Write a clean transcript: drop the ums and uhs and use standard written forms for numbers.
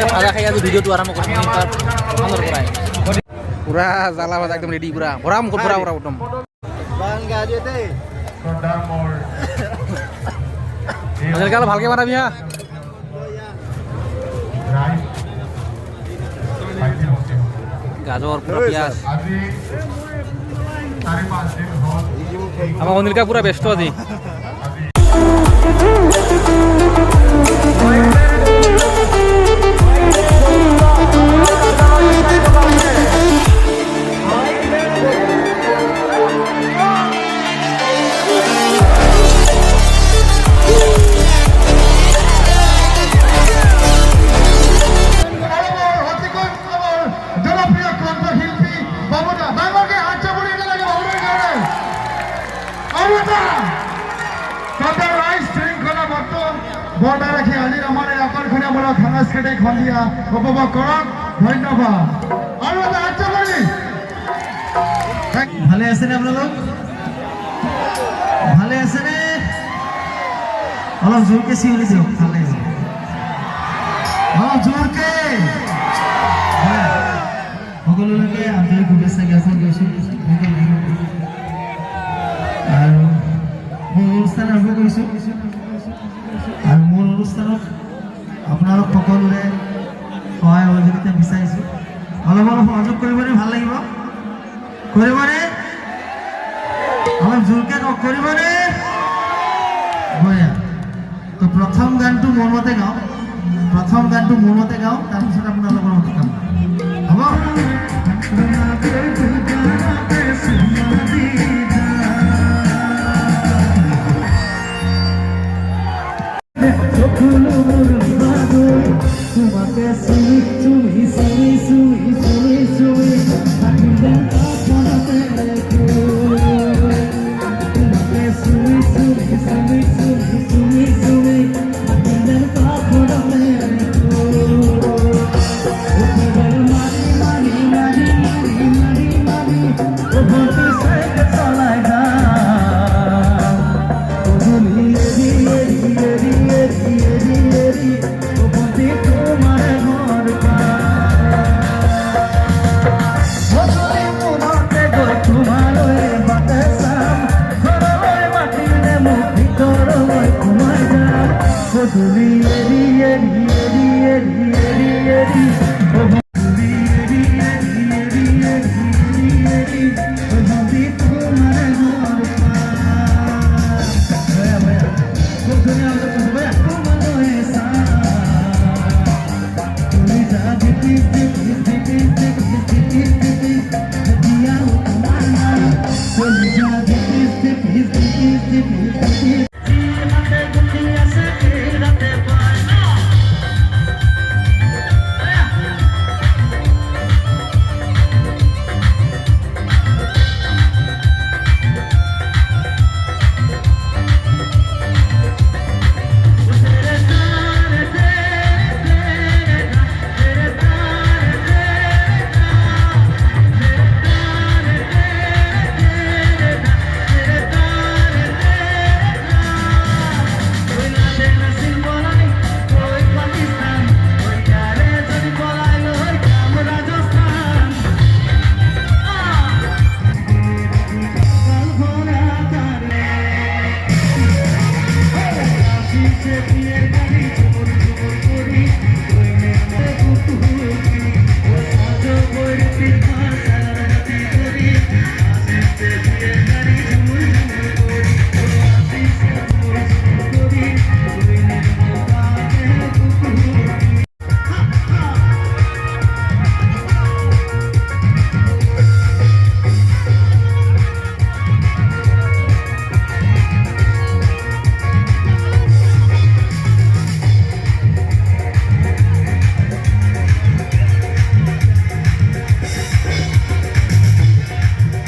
ভাজা খাই আজি ভিডিঅ'টো আৰম্ভ কৰিম তাৰ প্ৰথমৰ পৰাই পুৰা জ্বালা ভাজা একদম ৰেডি পুৰা ভৰা মুখত ভৰা ভৰা একদম ভালকে বনাবি হা গাজৰ পুৰা পিঁয়াজ আমাৰ অনিলকা পুৰা ব্যস্ত আজি বৰ্তাই ৰাখি আজিৰ আমাৰ এই আকৰ্ষণীয়মূলক সাংস্কৃতিক সন্ধিয়া উপভোগ কৰক ধন্যবাদ আৰু এটা আচ্ছাবাৰী ভালে আছেনে আপোনালোক ভালে আছেনে অলপ জোৰকে চিঞৰি দিয়ক ভাল লাগিছে অলপ জোৰকে সকলোলৈকে আন্তৰিক শুভেচ্ছা জ্ঞাপন কৰিছোঁ আৰু মোৰ অনুষ্ঠান আৰম্ভ কৰিছোঁ আৰু মূল অনুষ্ঠানত আপোনালোক সকলোৰে সহায় সহযোগিতা বিচাৰিছোঁ অলপ অলপ সহযোগ কৰিবনে ভাল লাগিব কৰিবনে অলপ জোৰকৈ কওক কৰিবনে বঢ়িয়া তো প্ৰথম গানটো মোৰ মতে গাওঁ তাৰপিছত আপোনালোকৰ মতে গাম হ'ব